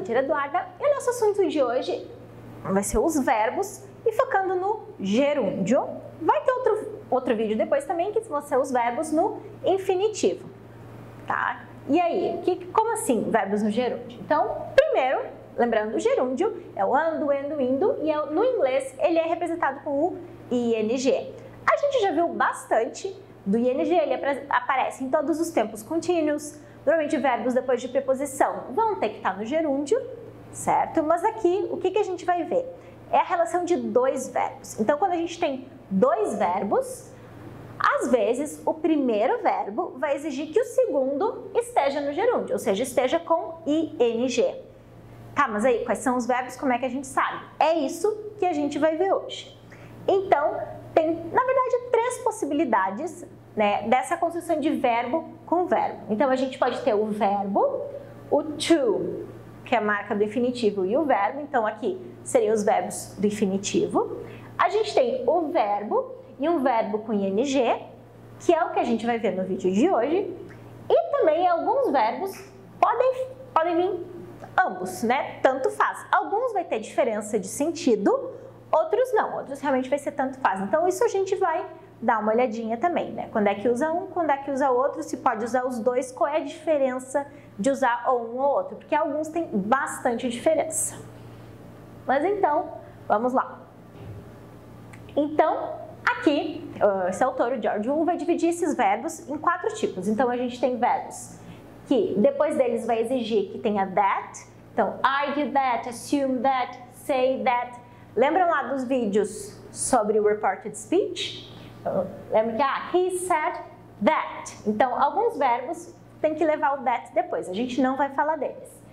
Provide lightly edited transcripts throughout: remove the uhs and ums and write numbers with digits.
teacher Eduarda e o nosso assunto de hoje vai ser os verbos e focando no gerúndio. Vai ter outro vídeo depois também que vão ser os verbos no infinitivo, tá? E aí, como assim verbos no gerúndio? Então, primeiro, lembrando, o gerúndio é o ando, endo, indo e no inglês ele é representado com o ing. A gente já viu bastante do ing, ele aparece em todos os tempos contínuos. Normalmente verbos depois de preposição vão ter que estar no gerúndio, certo? Mas aqui, o que a gente vai ver? É a relação de dois verbos. Então, quando a gente tem dois verbos, às vezes o primeiro verbo vai exigir que o segundo esteja no gerúndio, ou seja, esteja com ing. Tá, mas aí, quais são os verbos? Como é que a gente sabe? É isso que a gente vai ver hoje. Então, tem, na verdade, três possibilidades, né, dessa construção de verbo com verbo. Então, a gente pode ter o verbo, o to, que é a marca do infinitivo, e o verbo. Então, aqui seriam os verbos do infinitivo. A gente tem o verbo e um verbo com ing, que é o que a gente vai ver no vídeo de hoje. E também alguns verbos podem vir ambos, né? Tanto faz. Alguns vai ter diferença de sentido, outros não. Outros realmente vai ser tanto faz. Então, isso a gente vai dar uma olhadinha também, né? Quando é que usa um, quando é que usa outro, se pode usar os dois, qual é a diferença de usar ou um ou outro, porque alguns têm bastante diferença. Mas então, vamos lá. Então, aqui, esse autor, o George Will, vai dividir esses verbos em 4 tipos. Então, a gente tem verbos que depois deles vai exigir que tenha that. Então, argue that, assume that, say that. Lembram lá dos vídeos sobre o reported speech? Lembra que, he said that. Então, alguns verbos tem que levar o that depois, a gente não vai falar deles.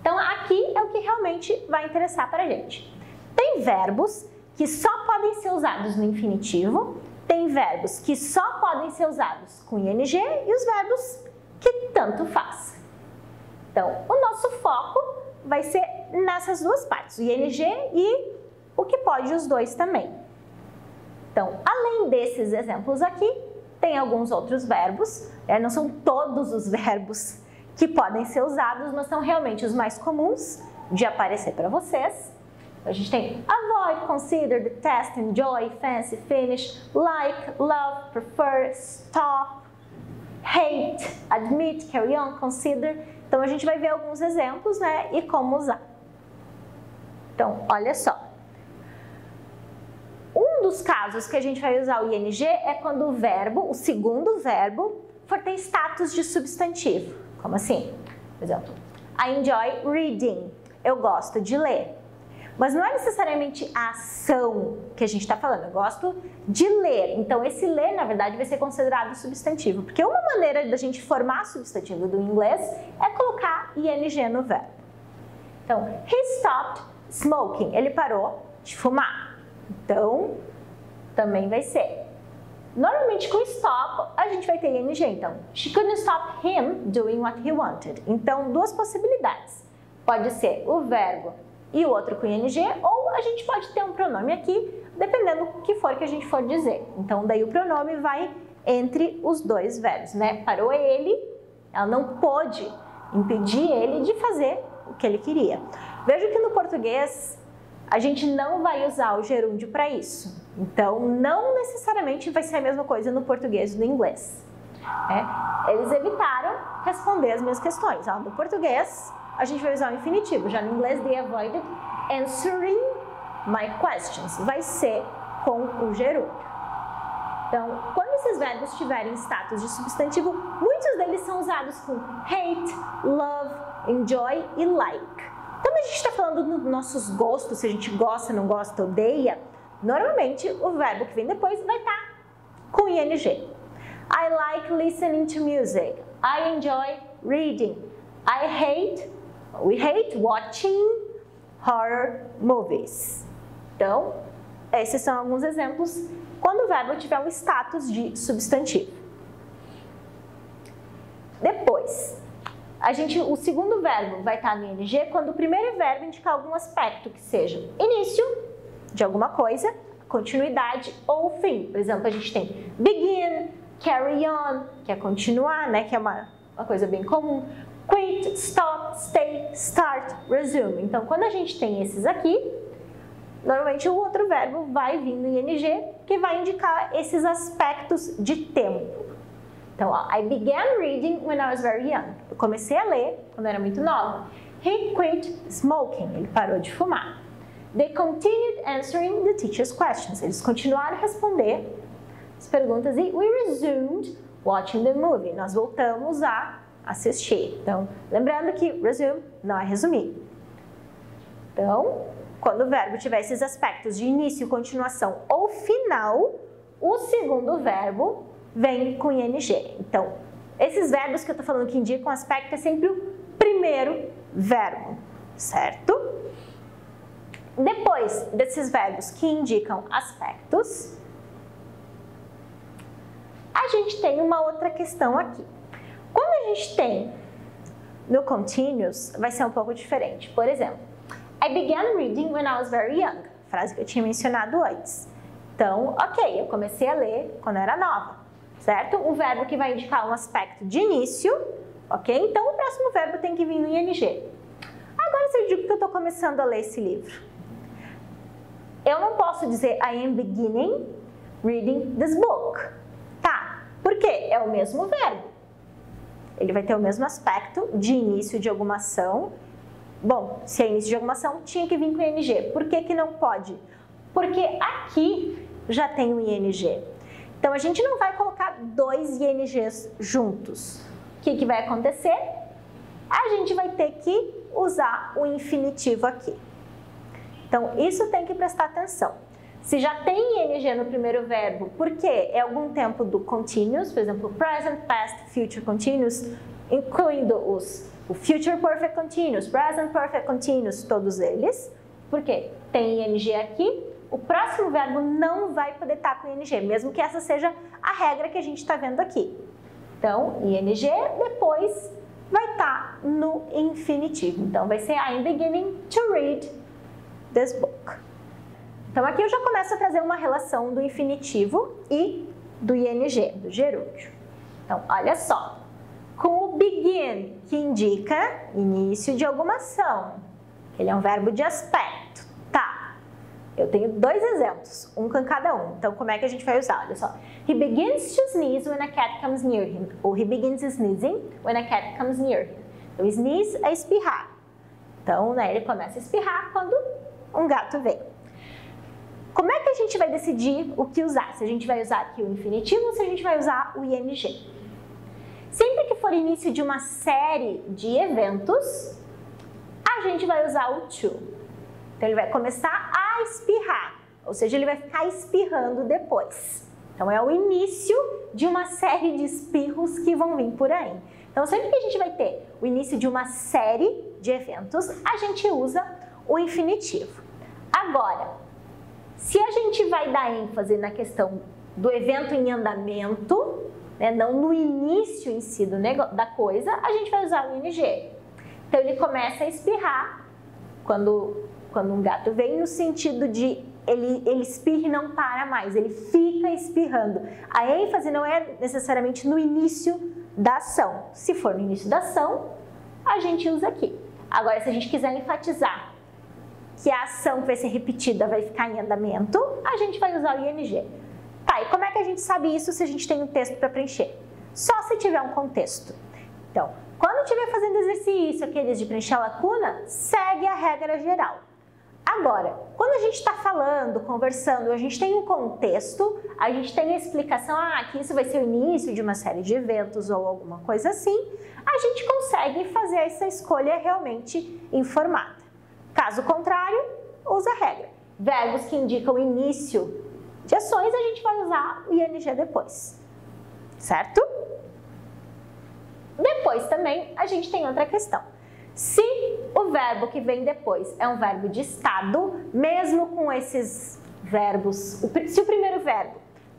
Então, aqui é o que realmente vai interessar para a gente. Tem verbos que só podem ser usados no infinitivo, tem verbos que só podem ser usados com ing e os verbos que tanto faz. Então, o nosso foco vai ser nessas duas partes, o ing e o que pode os dois também. Então, além desses exemplos aqui, tem alguns outros verbos, não são todos os verbos que podem ser usados, mas são realmente os mais comuns de aparecer para vocês. A gente tem avoid, consider, detest, enjoy, fancy, finish, like, love, prefer, stop, hate, admit, carry on, consider. Então, a gente vai ver alguns exemplos, né, e como usar. Então, olha só. Um dos casos que a gente vai usar o ing é quando o verbo, o segundo verbo, for ter status de substantivo. Como assim? Por exemplo, I enjoy reading. Eu gosto de ler. Mas não é necessariamente a ação que a gente está falando. Eu gosto de ler. Então, esse ler, na verdade, vai ser considerado substantivo. Porque uma maneira da gente formar substantivo do inglês é colocar ing no verbo. Então, he stopped smoking. Ele parou de fumar. Então, também vai ser. Normalmente com stop a gente vai ter ing, então. She couldn't stop him doing what he wanted. Então, duas possibilidades. Pode ser o verbo e o outro com ing, ou a gente pode ter um pronome aqui, dependendo do que for que a gente for dizer. Então, daí o pronome vai entre os dois verbos, né? Parou ele, ela não pôde impedir ele de fazer o que ele queria. Veja que no português a gente não vai usar o gerúndio para isso. Então, não necessariamente vai ser a mesma coisa no português e no inglês. Eles evitaram responder as minhas questões. No português, a gente vai usar o infinitivo. Já no inglês, they avoided answering my questions. Vai ser com o gerúndio. Então, quando esses verbos tiverem status de substantivo, muitos deles são usados com hate, love, enjoy e like. Quando a gente está falando dos nossos gostos, se a gente gosta, não gosta, odeia, normalmente o verbo que vem depois vai estar com ing. I like listening to music. I enjoy reading. We hate watching horror movies. Então, esses são alguns exemplos quando o verbo tiver um status de substantivo. Depois, o segundo verbo vai estar no ing quando o primeiro verbo indicar algum aspecto que seja início de alguma coisa, continuidade ou fim. Por exemplo, a gente tem begin, carry on, que é continuar, né, que é uma coisa bem comum. quit, stop, stay, start, resume. Então, quando a gente tem esses aqui, normalmente o outro verbo vai vir no ing, que vai indicar esses aspectos de tempo. Então, ó, I began reading when I was very young. Eu comecei a ler quando eu era muito nova. He quit smoking. Ele parou de fumar. They continued answering the teacher's questions. Eles continuaram a responder as perguntas e we resumed watching the movie. Nós voltamos a assistir. Então, lembrando que resume não é resumir. Então, quando o verbo tiver esses aspectos de início, continuação ou final, o segundo verbo vem com ing. Então, esses verbos que eu estou falando que indicam aspecto é sempre o primeiro verbo, certo? Depois desses verbos que indicam aspectos, a gente tem uma outra questão aqui. Quando a gente tem no continuous, vai ser um pouco diferente. Por exemplo, I began reading when I was very young. Frase que eu tinha mencionado antes. Então, ok, eu comecei a ler quando eu era nova, certo? Um verbo que vai indicar um aspecto de início, ok? Então, o próximo verbo tem que vir no ing. Agora, se eu digo que eu estou começando a ler esse livro, eu não posso dizer I am beginning reading this book. Tá, por quê? É o mesmo verbo. Ele vai ter o mesmo aspecto de início de alguma ação. Bom, se é início de alguma ação, tinha que vir com ing. Por que que não pode? Porque aqui já tem o ing. Então, a gente não vai colocar dois INGs juntos. O que que vai acontecer? A gente vai ter que usar o infinitivo aqui. Então, isso tem que prestar atenção. Se já tem ing no primeiro verbo, porque é algum tempo do continuous, por exemplo, present, past, future continuous, incluindo o future perfect continuous, present perfect continuous, todos eles, porque tem ing aqui, o próximo verbo não vai poder estar com ing, mesmo que essa seja a regra que a gente está vendo aqui. Então, ing depois vai estar no infinitivo. Então, vai ser I'm beginning to read this book. Então, aqui eu já começo a trazer uma relação do infinitivo e do ing, do gerúndio. Então, olha só. Com o begin, que indica início de alguma ação. Ele é um verbo de aspecto. Tá. Eu tenho dois exemplos, um com cada um. Então, como é que a gente vai usar? Olha só. He begins to sneeze when a cat comes near him. Ou he begins sneezing when a cat comes near him. Então, sneeze é espirrar. Então, né, ele começa a espirrar quando um gato vem. Como é que a gente vai decidir o que usar? Se a gente vai usar aqui o infinitivo ou se a gente vai usar o ing? Sempre que for início de uma série de eventos, a gente vai usar o to. Então, ele vai começar a espirrar, ou seja, ele vai ficar espirrando depois. Então, é o início de uma série de espirros que vão vir por aí. Então, sempre que a gente vai ter o início de uma série de eventos, a gente usa o infinitivo. Agora, se a gente vai dar ênfase na questão do evento em andamento, né, não no início em si da coisa, a gente vai usar o ing. Então, ele começa a espirrar quando um gato vem, no sentido de ele espirra e não para mais, ele fica espirrando. A ênfase não é necessariamente no início da ação. Se for no início da ação, a gente usa aqui. Agora, se a gente quiser enfatizar que a ação que vai ser repetida vai ficar em andamento, a gente vai usar o ing. Tá, e como é que a gente sabe isso se a gente tem um texto para preencher? Só se tiver um contexto. Então, quando estiver fazendo exercício, aqueles de preencher a lacuna, segue a regra geral. Agora, quando a gente está falando, conversando, a gente tem um contexto, a gente tem a explicação, que isso vai ser o início de uma série de eventos ou alguma coisa assim, a gente consegue fazer essa escolha realmente informada. Caso contrário, usa a regra. Verbos que indicam início de ações, a gente vai usar o ing depois, certo? Depois também a gente tem outra questão. Se o verbo que vem depois é um verbo de estado, mesmo com esses verbos, se o primeiro verbo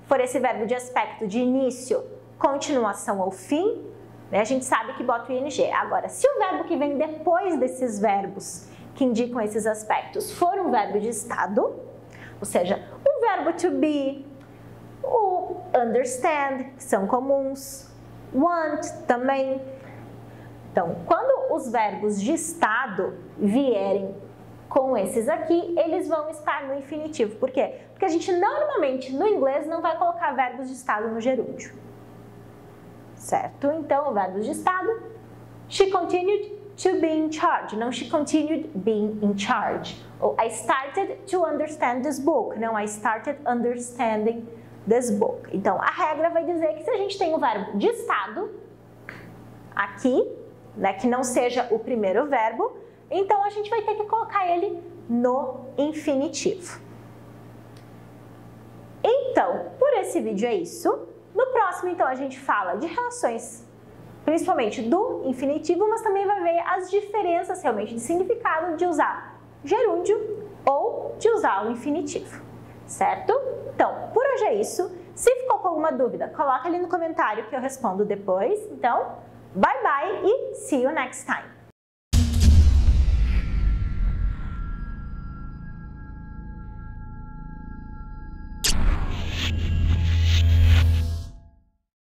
for esse verbo de aspecto de início, continuação ou fim, né, a gente sabe que bota o ing. Agora, se o verbo que vem depois desses verbos que indicam esses aspectos for um verbo de estado, ou seja, o verbo to be, o understand, que são comuns, want também, Então, quando os verbos de estado vierem com esses aqui, eles vão estar no infinitivo. Por quê? Porque a gente normalmente no inglês não vai colocar verbos de estado no gerúndio. Certo? Então, verbos de estado, she continued to be in charge, não she continued being in charge. Ou I started to understand this book, não I started understanding this book. Então, a regra vai dizer que se a gente tem um verbo de estado aqui, né, que não seja o primeiro verbo, então a gente vai ter que colocar ele no infinitivo. Então, por esse vídeo é isso. No próximo, então, a gente fala de relações, principalmente do infinitivo, mas também vai ver as diferenças realmente de significado de usar gerúndio ou de usar o infinitivo, certo? Então, por hoje é isso. Se ficou com alguma dúvida, coloca ali no comentário que eu respondo depois. Então, bye bye e see you next time!